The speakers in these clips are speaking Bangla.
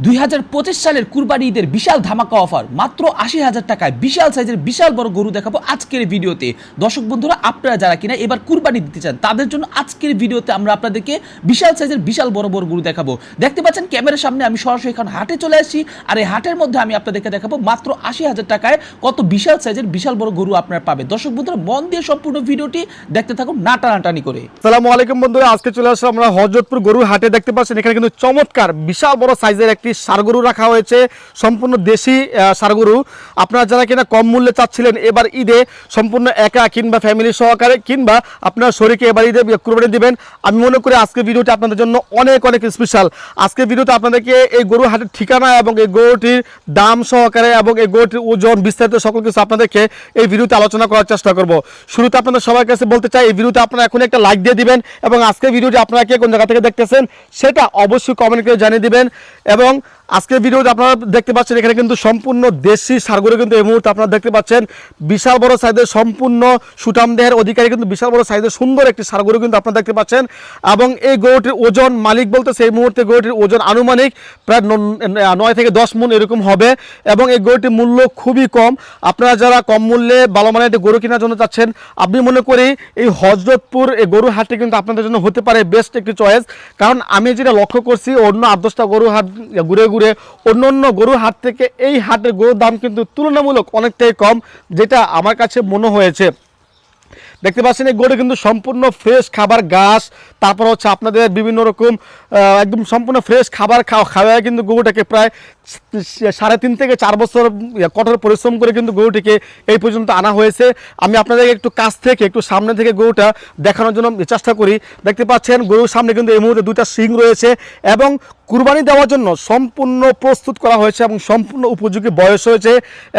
2025 সালের কুরবানি ঈদের বিশাল ধামাকা অফার মাত্র 80,000 টাকায় বিশাল সাইজের বিশাল বড় গরু দেখাবো আজকের ভিডিওতে। দর্শক বন্ধুরা, আপনারা যারা কিনা এবার কুরবানি দিতে চান তাদের জন্য আজকের ভিডিওতে আমরা আপনাদেরকে বিশাল সাইজের বিশাল বড় বড় গরু দেখাবো। দেখতে পাচ্ছেন ক্যামেরার সামনে আমি সরাসরি এখন হাটে চলে আসছি, আর এই হাটের মধ্যে আমি আপনাদেরকে দেখাবো মাত্র 80,000 টাকায় কত বিশাল সাইজের বিশাল বড় গরু আপনারা পাবেন। দর্শক বন্ধুরা, মন দিয়ে সম্পূর্ণ ভিডিওটি দেখতে থাকুন, না টানাটানি করে। আসসালামু আলাইকুম বন্ধুরা, আজকে চলে আসলাম আমরা হযরতপুর গরুর হাটে। দেখতে পাচ্ছেন এখানে কিন্তু চমৎকার বিশাল বড় সাইজের একটি ষাঁড় গরু রাখা হয়েছে, সম্পূর্ণ দেশি ষাঁড় গরু। আপনারা যারা কিনা কম মূল্যে চাচ্ছিলেন এবার ঈদে সম্পূর্ণ একা কিংবা ফ্যামিলি সহকারে কিংবা আপনার শরীরকে এবার ঈদে কুরবানি দিবেন, আমি মনে করি আজকে ভিডিওটা আপনাদের জন্য অনেক অনেক স্পেশাল। আজকে ভিডিওতে আপনাদেরকে এই গরু হাটের ঠিকানা এবং এই গরুটির দাম সহকারে এবং এই গরুটির ওজন বিস্তারিত সকল কিছু আপনাদেরকে এই ভিডিওতে আলোচনা করার চেষ্টা করব। শুরুতে আপনাদের সবার কাছে বলতে চাই, এই ভিডিওতে আপনারা এখন একটা লাইক দিয়ে দিবেন এবং আজকের ভিডিওটি আপনারা কে কোন জায়গা থেকে দেখতেছেন সেটা অবশ্যই কমেন্ট করে জানিয়ে দিবেন। এবং আজকের ভিডিওতে আপনারা দেখতে পাচ্ছেন এখানে কিন্তু সম্পূর্ণ দেশি ষাঁড় গরু কিন্তু এই মুহূর্তে আপনারা দেখতে পাচ্ছেন। বিশাল বড় সাইজের সম্পূর্ণ সুঠাম দেহের অধিকারী কিন্তু বিশাল বড় সাইজের সুন্দর একটি ষাঁড় গরু কিন্তু আপনারা দেখতে পাচ্ছেন। এবং এই গরুটির ওজন মালিক বলতেছে এই মুহূর্তে গরুটির ওজন আনুমানিক প্রায় 9 থেকে 10 মণ এরকম হবে। এবং এই গরুটির মূল্য খুবই কম। আপনারা যারা কম মূল্যে ভালো মানের গরু কেনার জন্য চাচ্ছেন, আপনি মনে করি এই হযরতপুর এই গরু হাটটি কিন্তু আপনাদের জন্য হতে পারে বেস্ট একটি চয়েস। কারণ আমি যেটা লক্ষ্য করছি, অন্য 8-10টা গরু হাট ঘুরে ঘুরে অন্য গরু হাট থেকে এই হাটের গরুর দাম কিন্তু তুলনামূলক অনেকটাই কম, যেটা আমার কাছে মনে হয়েছে। দেখতে পাচ্ছেন এই গরু কিন্তু সম্পূর্ণ ফ্রেশ খাবার ঘাস, তারপর হচ্ছে আপনাদের বিভিন্ন রকম একদম সম্পূর্ণ ফ্রেশ খাবার খাওয়ায় কিন্তু গরুটাকে প্রায় 3.5 থেকে 4 বছর কঠোর পরিশ্রম করে কিন্তু গরুটিকে এই পর্যন্ত আনা হয়েছে। আমি আপনাদেরকে একটু কাছ থেকে একটু সামনে থেকে গরুটা দেখানোর জন্য চেষ্টা করি। দেখতে পাচ্ছেন গরুর সামনে কিন্তু এই মুহূর্তে 2টা শিং রয়েছে এবং কুরবানি দেওয়ার জন্য সম্পূর্ণ প্রস্তুত করা হয়েছে এবং সম্পূর্ণ উপযোগী বয়স হয়েছে।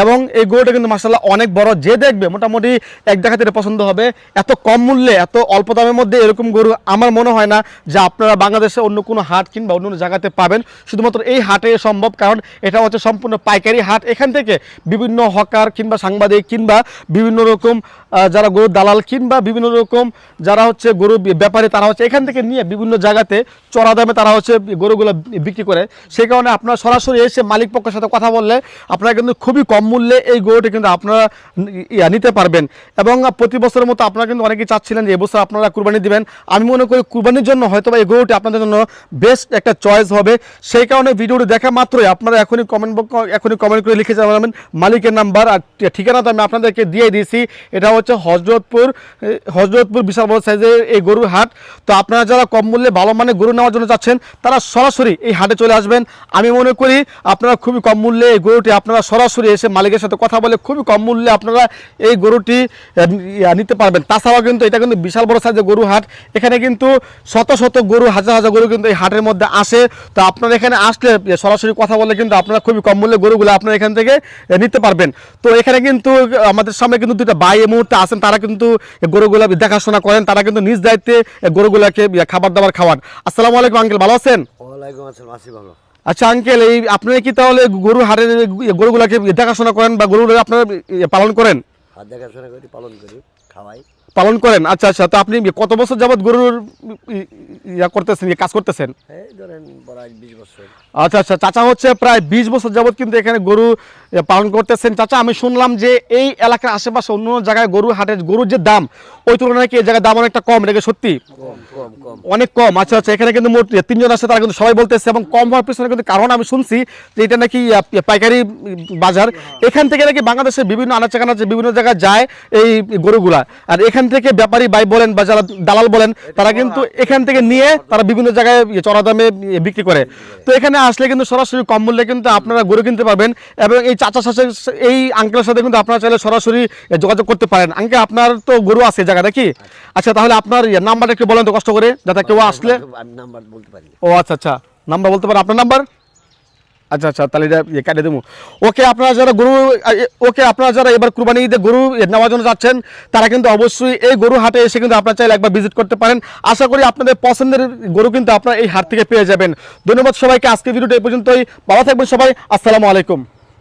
এবং এই গরুটা কিন্তু মাশাআল্লাহ অনেক বড়, যে দেখবে মোটামুটি এক দেখাতে এটা পছন্দ হবে। এত কম মূল্যে এত অল্প দামের মধ্যে এরকম গরু আমার মনে হয় না যে আপনারা বাংলাদেশে অন্য কোনো হাট কিংবা অন্য জায়গাতে পাবেন। শুধুমাত্র এই হাটে সম্ভব, কারণ এটা হচ্ছে সম্পূর্ণ পাইকারি হাট। এখান থেকে বিভিন্ন হকার কিংবা সাংবাদিক কিংবা বিভিন্ন রকম যারা গরু দালাল কিংবা বিভিন্ন রকম যারা হচ্ছে গরু ব্যাপারী, তারা হচ্ছে এখান থেকে নিয়ে বিভিন্ন জায়গাতে চড়া দামে তারা হচ্ছে গরুগুলো বিক্রি করে। সেই কারণে আপনারা সরাসরি এসে মালিক পক্ষের সাথে কথা বললে আপনারা কিন্তু খুবই কম মূল্যে এই গরুটি কিন্তু আপনারা নিতে পারবেন। এবং প্রতি বছরের মতো আপনারা কিন্তু অনেকেই চাচ্ছিলেন যে এবছর আপনারা কুরবানি দিবেন। আমি মনে করি কুরবানির জন্য হয়তো এই গরুটি আপনাদের জন্য বেস্ট একটা চয়েস হবে। সেই কারণে ভিডিওটি দেখা মাত্রই আপনারা এখনই কমেন্ট করে লিখে জানাবেন মালিকের নাম্বার আর ঠিকানা তো আমি আপনাদেরকে দিয়ে দিয়েছি। এটা হচ্ছে হযরতপুর বিশাল বড় সাইজের এই গরুর হাট। তো আপনারা যারা কম মূল্যে ভালো মানের গরু নেওয়ার জন্য চাচ্ছেন তারা সরাসরি এই হাটে চলে আসবেন। আমি মনে করি আপনারা খুবই কম মূল্যে এই গরুটি আপনারা সরাসরি এসে মালিকের সাথে কথা বলে খুবই কম মূল্যে আপনারা এই গরুটি নিতে পারবেন। তাছাড়াও কিন্তু এটা কিন্তু বিশাল বড় সাইজের গরু হাট, এখানে কিন্তু শত শত গরু হাজার হাজার গরু কিন্তু এই হাটের মধ্যে আসে। তো আপনারা এখানে আসলে সরাসরি কথা বলে কিন্তু আপনারা খুবই কম মূল্যে গরুগুলো আপনারা এখান থেকে নিতে পারবেন। তো এখানে কিন্তু আমাদের সামনে কিন্তু 2টা ভাই এই মুহূর্তে আছেন, তারা কিন্তু গরুগুলা দেখাশোনা করেন, তারা কিন্তু নিজ দায়িত্বে গরুগুলাকে খাবার দাবার খাওয়ান। আসসালামু আলাইকুম আঙ্কেল, ভালো আছেন? ওয়ালাইকুম আসসালাম, আছি ভালো। আচ্ছা আঙ্কেল, এই আপনারা কি তাহলে গরু হাটের গরুগুলাকে দেখাশোনা করেন বা গরুগুলো আপনারা পালন করেন? হাত দেখাশোনা করি, পালন করি, খাওয়াই। পালন করেন, আচ্ছা আচ্ছা। তো আপনি কত বছর যাবত গরুর করতেছেন, কাজ করতেছেন? এই ধরেন প্রায় 20 বছর। আচ্ছা আচ্ছা, চাচা হচ্ছে প্রায় 20 বছর যাবত কিন্তু এখানে গরু পালন করতেছেন। চাচা, আমি শুনলাম যে এই এলাকার আশেপাশে অন্য জায়গায় গরু হাটের গরুর যে দাম ওই তুলনায় কি এই জায়গায় দাম অনেকটা কম, এটা কি সত্যি? অনেক কম। আচ্ছা আচ্ছা, এখানে কিন্তু মোট 3 জন আছে, তারা কিন্তু সবাই বলতেছে এবং কম হওয়ার পিছনে কিন্তু কারণ আমি শুনছি যে এটা নাকি পাইকারি বাজার। এখান থেকে নাকি বাংলাদেশের বিভিন্ন আনাচে কানাচে বিভিন্ন জায়গায় যায় এই গরুগুলা, আর এখান থেকে ব্যাপারী ভাই বলেন বা যারা দালাল বলেন তারা কিন্তু এখান থেকে নিয়ে তারা বিভিন্ন জায়গায় চড়া দামে বিক্রি করে। তো এখানে আসলে কিন্তু সরাসরি কম মূল্যে কিন্তু আপনারা গরু কিনতে পারবেন এবং এই চাচার সাথে এই আঙ্কেলের সাথে কিন্তু আপনারা চাইলে সরাসরি যোগাযোগ করতে পারেন। আঙ্কেল, আপনার তো গরু আছে জায়গাটা কি? আচ্ছা, তাহলে আপনার নাম্বারটা একটু বলেন তো কষ্ট করে, যাতে কেউ আসলে। আমি নাম্বার বলতে পারি। ও আচ্ছা আচ্ছা, নাম্বার বলতে পারেন আপনার নাম্বার? আচ্ছা আচ্ছা, তাহলে এটা কাটিয়ে দেবো। ওকে, আপনারা যারা এবার কুরবানি ঈদে গরু নেওয়ার জন্য যাচ্ছেন তারা কিন্তু অবশ্যই এই গরু হাটে এসে কিন্তু আপনারা চাইলে একবার ভিজিট করতে পারেন। আশা করি আপনাদের পছন্দের গরু কিন্তু আপনারা এই হাট থেকে পেয়ে যাবেন। ধন্যবাদ সবাইকে, আজকে ভিডিওটা এই পর্যন্তই। ভালো থাকবেন সবাই, আসসালামু আলাইকুম।